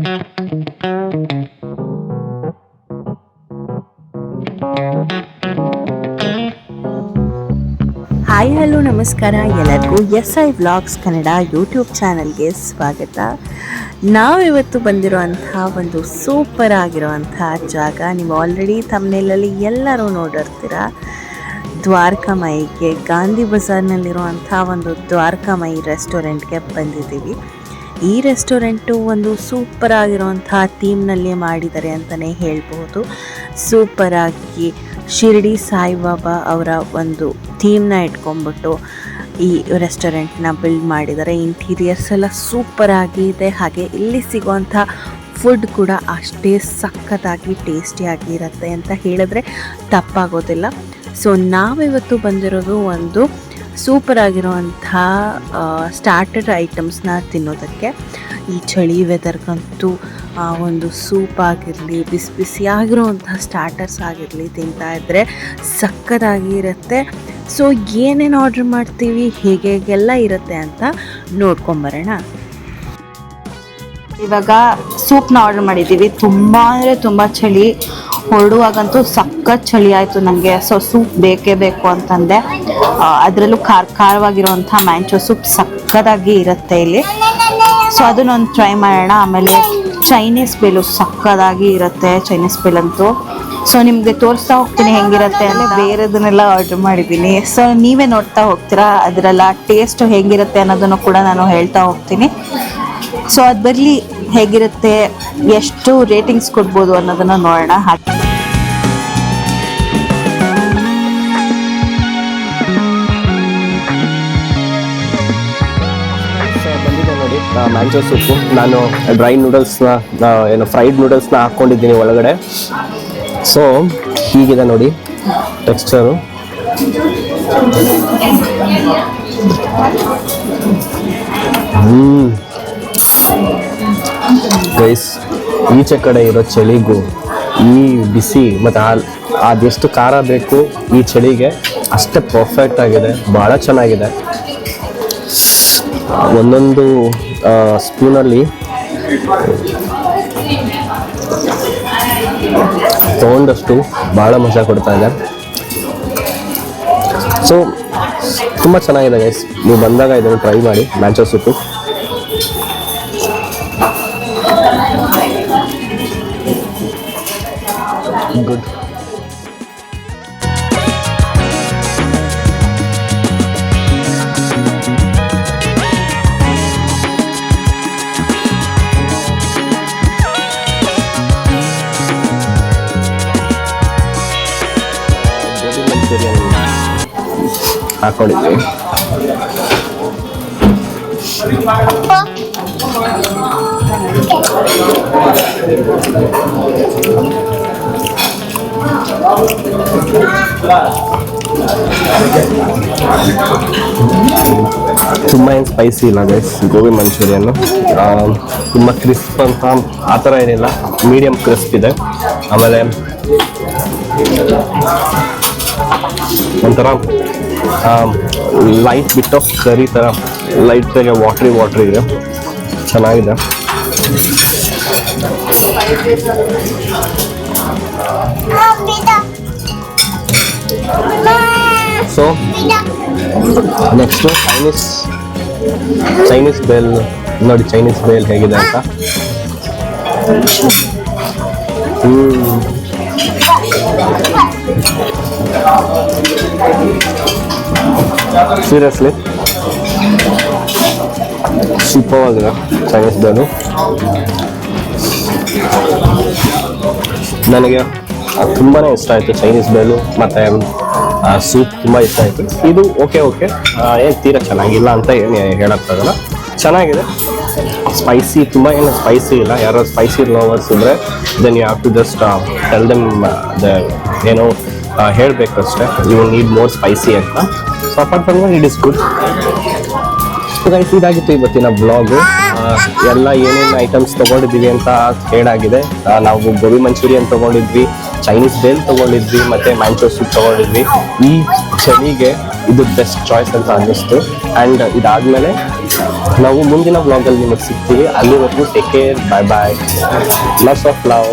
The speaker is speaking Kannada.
ಹಾಯ್ ಹಲೋ ನಮಸ್ಕಾರ ಎಲ್ಲರಿಗೂ SI ವ್ಲಾಗ್ಸ್ ಕನ್ನಡ ಯೂಟ್ಯೂಬ್ ಚಾನಲ್ಗೆ ಸ್ವಾಗತ. ನಾವಿವತ್ತು ಬಂದಿರುವಂಥ ಒಂದು ಸೂಪರ್ ಆಗಿರುವಂಥ ಜಾಗ, ನೀವು ಆಲ್ರೆಡಿ ಥಂಬ್ನೇಲಲ್ಲಿ ಎಲ್ಲರೂ ನೋಡಿರ್ತೀರ. ದ್ವಾರಕಾಮಾಯಿಗೆ ಗಾಂಧಿ ಬಜಾರ್ನಲ್ಲಿರುವಂಥ ಒಂದು ದ್ವಾರಕಾಮಾಯಿ ರೆಸ್ಟೋರೆಂಟ್ಗೆ ಬಂದಿದ್ದೀವಿ. ಈ ರೆಸ್ಟೋರೆಂಟು ಒಂದು ಸೂಪರ್ ಆಗಿರುವಂಥ ಥೀಮ್ನಲ್ಲಿ ಮಾಡಿದ್ದಾರೆ ಅಂತಲೇ ಹೇಳ್ಬೋದು. ಸೂಪರಾಗಿ ಶಿರ್ಡಿ ಸಾಯಿಬಾಬಾ ಅವರ ಒಂದು ಥೀಮ್ನ ಇಟ್ಕೊಂಡ್ಬಿಟ್ಟು ಈ ರೆಸ್ಟೋರೆಂಟ್ನ ಬಿಲ್ಡ್ ಮಾಡಿದ್ದಾರೆ. ಇಂಟೀರಿಯರ್ಸ್ ಎಲ್ಲ ಸೂಪರಾಗಿದೆ, ಹಾಗೆ ಇಲ್ಲಿ ಸಿಗುವಂಥ ಫುಡ್ ಕೂಡ ಅಷ್ಟೇ ಸಖತ್ತಾಗಿ ಟೇಸ್ಟಿಯಾಗಿ ಇರುತ್ತೆ ಅಂತ ಹೇಳಿದ್ರೆ ತಪ್ಪಾಗೋದಿಲ್ಲ. ಸೊ ನಾವಿವತ್ತು ಬಂದಿರೋದು ಒಂದು ಸೂಪರ್ ಆಗಿರುವಂಥ ಸ್ಟಾರ್ಟರ್ ಐಟಮ್ಸ್ನ ತಿನ್ನೋದಕ್ಕೆ. ಈ ಚಳಿ ವೆದರ್ಗಂತೂ ಒಂದು ಸೂಪ್ ಆಗಿರಲಿ, ಬಿಸಿ ಬಿಸಿಯಾಗಿರುವಂಥ ಸ್ಟಾರ್ಟರ್ಸ್ ಆಗಿರಲಿ ತಿಂತಾ ಇದ್ದರೆ ಸಕ್ಕತ್ತಾಗಿರುತ್ತೆ. ಸೊ ಏನೇನು ಆರ್ಡ್ರ್ ಮಾಡ್ತೀವಿ, ಹೇಗೆಲ್ಲ ಇರುತ್ತೆ ಅಂತ ನೋಡ್ಕೊಂಬರೋಣ. ಇವಾಗ ಸೂಪ್ನ ಆರ್ಡರ್ ಮಾಡಿದ್ದೀವಿ. ತುಂಬ ಅಂದರೆ ತುಂಬ ಚಳಿ, ಹೊರಡುವಾಗಂತೂ ಸಖತ್ ಚಳಿ ಆಯಿತು ನನಗೆ. ಸೊ ಸೂಪ್ ಬೇಕೇ ಬೇಕು ಅಂತಂದೆ. ಅದರಲ್ಲೂ ಖಾರವಾಗಿರುವಂಥ ಮ್ಯಾಂಚೋ ಸೂಪ್ ಸಕ್ಕತ್ತಾಗಿ ಇರುತ್ತೆ ಇಲ್ಲಿ. ಸೊ ಅದನ್ನೊಂದು ಟ್ರೈ ಮಾಡೋಣ. ಆಮೇಲೆ ಚೈನೀಸ್ ಬೇಲು ಸಕ್ಕತ್ತಾಗಿ ಇರುತ್ತೆ, ಚೈನೀಸ್ ಬೇಲಂತೂ. ಸೊ ನಿಮಗೆ ತೋರಿಸ್ತಾ ಹೋಗ್ತೀನಿ ಹೆಂಗಿರುತ್ತೆ ಅಂದರೆ ಬೇರೆದನ್ನೆಲ್ಲ ಆರ್ಡ್ರ್ ಮಾಡಿದ್ದೀನಿ. ಸೊ ನೀವೇ ನೋಡ್ತಾ ಹೋಗ್ತೀರಾ ಅದರೆಲ್ಲ ಟೇಸ್ಟ್ ಹೇಗಿರುತ್ತೆ ಅನ್ನೋದನ್ನು ಕೂಡ ನಾನು ಹೇಳ್ತಾ ಹೋಗ್ತೀನಿ. ಸೊ ಅದು ಬರಲಿ, ಹೇಗಿರುತ್ತೆ, ಎಷ್ಟು ರೇಟಿಂಗ್ಸ್ ಕೊಡ್ಬೋದು ಅನ್ನೋದನ್ನು ನೋಡೋಣ. ಬಂದಿದೆ ನೋಡಿ ಮ್ಯಾಂಚೋ ಸೂಪು. ನಾನು ಡ್ರೈ ನೂಡಲ್ಸ್ನ ಫ್ರೈಡ್ ನೂಡಲ್ಸ್ನ ಹಾಕ್ಕೊಂಡಿದ್ದೀನಿ ಒಳಗಡೆ. ಸೊ ಹೀಗಿದೆ ನೋಡಿ ಟೆಕ್ಸ್ಚರು. ಗೈಸ್, ಈಚೆ ಕಡೆ ಇರೋ ಚಳಿಗೂ ಈ ಬಿಸಿ ಮತ್ತು ಅದೆಷ್ಟು ಖಾರ ಬೇಕು ಈ ಚಳಿಗೆ ಅಷ್ಟೇ ಪರ್ಫೆಕ್ಟ್ ಆಗಿದೆ, ಭಾಳ ಚೆನ್ನಾಗಿದೆ. ಒಂದೊಂದು ಸ್ಪೂನಲ್ಲಿ ತೊಗೊಂಡಷ್ಟು ಭಾಳ ಮಜಾ ಕೊಡ್ತಾ ಇದೆ. ಸೊ ತುಂಬ ಚೆನ್ನಾಗಿದೆ ಗೈಸ್, ನೀವು ಬಂದಾಗ ಇದನ್ನು ಟ್ರೈ ಮಾಡಿ ಮ್ಯಾಂಚೋ ಸೂಪು. ಗುಡ್. ಹಾಕೊಂಡಿದ್ವಿ. ತುಂಬ ಏನು ಸ್ಪೈಸಿ ಇಲ್ಲ ಗೈಸ್ ಗೋಬಿ ಮಂಚೂರಿಯನ್ನು. ತುಂಬ ಕ್ರಿಸ್ಪ್ ಅಂತ ಆ ಥರ ಏನಿಲ್ಲ, ಮೀಡಿಯಮ್ ಕ್ರಿಸ್ಪ್ ಇದೆ. ಆಮೇಲೆ ಒಂಥರ ಲೈಟ್ ಬಿಟ್ ಆಫ್ ಕರಿ ಥರ ಲೈಟಾಗಿ ವಾಟ್ರಿ ಇದೆ, ಚೆನ್ನಾಗಿದೆ. ಸೊ ನೆಕ್ಸ್ಟು ಚೈನೀಸ್ ಬೇಲ್ ನೋಡಿ, ಚೈನೀಸ್ ಬೇಲ್ ಹೇಗಿದೆ ಅಂತ. ಸೀರಿಯಸ್ಲಿ ಸೂಪರ್ ಆಗಿದೆ ಚೈನೀಸ್ ಬೇಲು. ನನಗೆ ತುಂಬಾ ಇಷ್ಟ ಆಯಿತು ಚೈನೀಸ್ ಬೇಲು, ಮತ್ತು ಸೂಪ್ ತುಂಬ ಇಷ್ಟ ಆಯಿತು. ಇದು ಓಕೆ ಏನು ತೀರಾ ಚೆನ್ನಾಗಿಲ್ಲ ಅಂತ ಏನು ಹೇಳೋಕ್ಕಾಗಲ್ಲ, ಚೆನ್ನಾಗಿದೆ. ಸ್ಪೈಸಿ ತುಂಬ ಏನು ಸ್ಪೈಸಿ ಇಲ್ಲ. ಯಾರೋ ಸ್ಪೈಸಿ ಲವರ್ಸ್ ಇದ್ದರೆ then you have to just tell them ಏನೋ ಹೇಳಬೇಕು ಅಷ್ಟೇ, ಯು ನೀಡ್ ಮೋರ್ ಸ್ಪೈಸಿ ಅಂತ. So apart from that it is good. Guys, ಇದಾಗಿತ್ತು ಇವತ್ತಿನ ಬ್ಲಾಗು. ಎಲ್ಲ ಏನೇನು ಐಟಮ್ಸ್ ತೊಗೊಂಡಿದ್ದೀವಿ ಅಂತ ಹೇಳಾಗಿದೆ. ನಾವು ಗೋಬಿ ಮಂಚೂರಿಯನ್ ತೊಗೊಂಡಿದ್ವಿ, ಚೈನೀಸ್ ಬೇಲ್ ತೊಗೊಂಡಿದ್ವಿ, ಮತ್ತು ಮ್ಯಾಂಚೋ ಸೂಪ್ ತೊಗೊಂಡಿದ್ವಿ. ಈ ಚಳಿಗೆ ಇದು ಬೆಸ್ಟ್ ಚಾಯ್ಸ್ ಅಂತ ಅನ್ನಿಸ್ತು. ಆ್ಯಂಡ್ ಇದಾದಮೇಲೆ ನಾವು ಮುಂದಿನ ವ್ಲಾಗಲ್ಲಿ ನಿಮಗೆ ಸಿಗ್ತೀವಿ. ಅಲ್ಲಿವರೆಗೂ take care, bye bye, lots of love.